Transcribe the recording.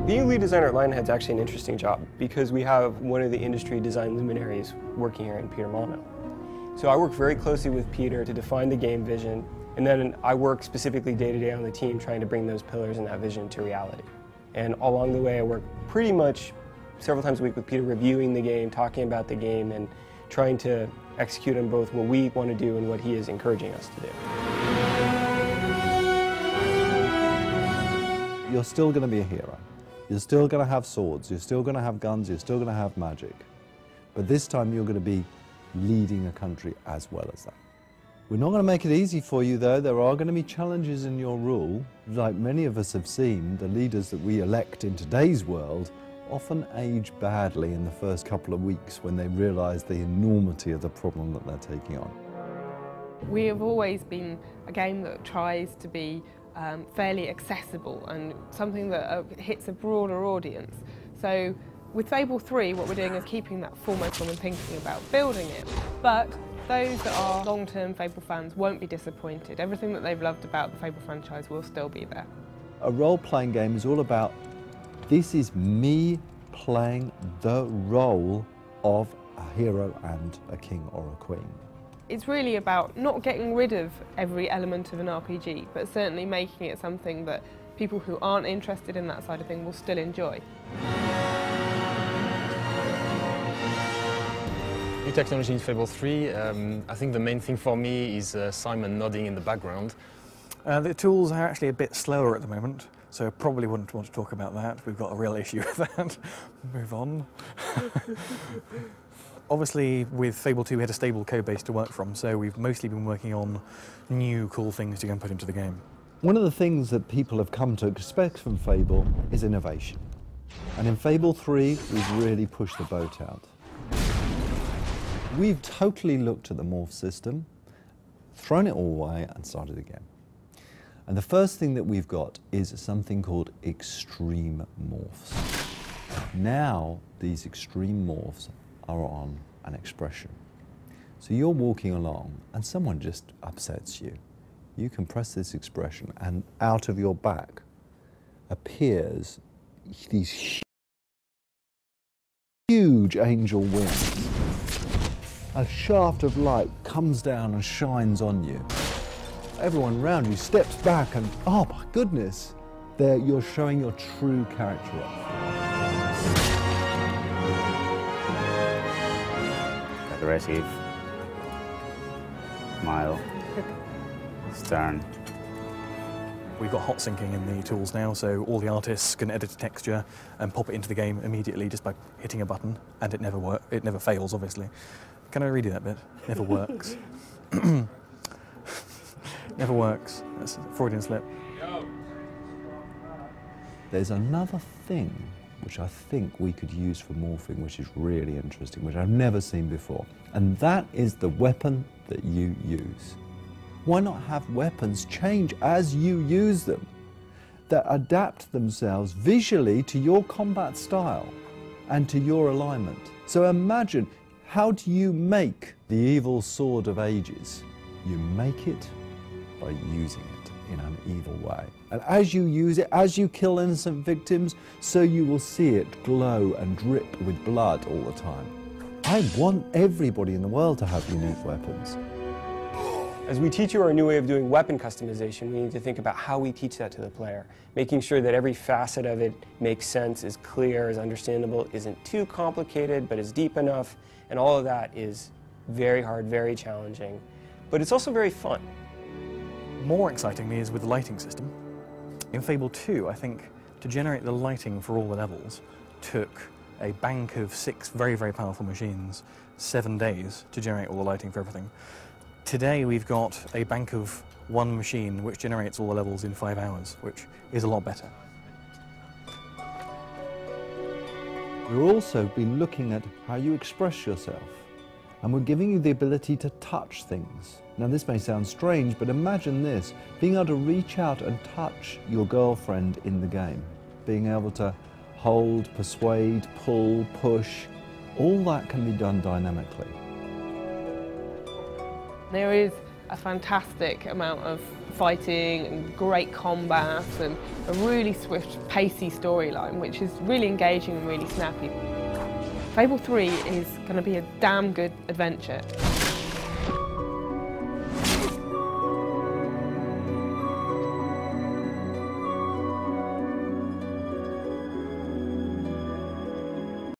Being a lead designer at Lionhead is actually an interesting job because we have one of the industry design luminaries working here in Peter Molyneux. So I work very closely with Peter to define the game vision, and then I work specifically day to day on the team trying to bring those pillars and that vision to reality. And along the way I work pretty much several times a week with Peter reviewing the game, talking about the game, and trying to execute on both what we want to do and what he is encouraging us to do. You're still going to be a hero. You're still going to have swords, you're still going to have guns, you're still going to have magic. But this time you're going to be leading a country as well as that. We're not going to make it easy for you though. There are going to be challenges in your rule. Like many of us have seen, the leaders that we elect in today's world often age badly in the first couple of weeks when they realise the enormity of the problem that they're taking on. We have always been a game that tries to be fairly accessible and something that hits a broader audience. So with Fable 3, what we're doing is keeping that foremost when we're thinking about building it. But those that are long-term Fable fans won't be disappointed. Everything that they've loved about the Fable franchise will still be there. A role-playing game is all about, this is me playing the role of a hero and a king or a queen. It's really about not getting rid of every element of an RPG, but certainly making it something that people who aren't interested in that side of things will still enjoy. New technology in Fable 3, I think the main thing for me is Simon nodding in the background. The tools are actually a bit slower at the moment, so I probably wouldn't want to talk about that. We've got a real issue with that. Move on. Obviously, with Fable 2, we had a stable code base to work from, so we've mostly been working on new cool things to go and put into the game. One of the things that people have come to expect from Fable is innovation. And in Fable 3, we've really pushed the boat out. We've totally looked at the morph system, thrown it all away, and started again. And the first thing that we've got is something called extreme morphs. Now, these extreme morphs are on an expression. So you're walking along and someone just upsets you. You can press this expression and out of your back appears these huge angel wings. A shaft of light comes down and shines on you. Everyone around you steps back and, oh my goodness, there you're showing your true character off. Aggressive, mild, stern. We've got hot syncing in the tools now, so all the artists can edit a texture and pop it into the game immediately just by hitting a button, and it never fails, obviously. Can I redo that bit? Never works. Never works. That's a Freudian slip. There's another thing which I think we could use for morphing, which is really interesting, which I've never seen before. And that is the weapon that you use. Why not have weapons change as you use them, that adapt themselves visually to your combat style and to your alignment? So imagine, how do you make the evil sword of ages? You make it by using it in an evil way. And as you use it, as you kill innocent victims, so you will see it glow and drip with blood all the time. I want everybody in the world to have unique weapons. As we teach you our new way of doing weapon customization, we need to think about how we teach that to the player, making sure that every facet of it makes sense, is clear, is understandable, isn't too complicated, but is deep enough, and all of that is very hard, very challenging, but it's also very fun. More excitingly is with the lighting system. In Fable 2, I think, to generate the lighting for all the levels took a bank of 6 very, very powerful machines, 7 days to generate all the lighting for everything. Today we've got a bank of 1 machine which generates all the levels in 5 hours, which is a lot better. We've also been looking at how you express yourself, and we're giving you the ability to touch things. Now this may sound strange, but imagine this, being able to reach out and touch your girlfriend in the game, being able to hold, persuade, pull, push, all that can be done dynamically. There is a fantastic amount of fighting and great combat and a really swift, pacey storyline, which is really engaging and really snappy. Fable 3 is going to be a damn good adventure.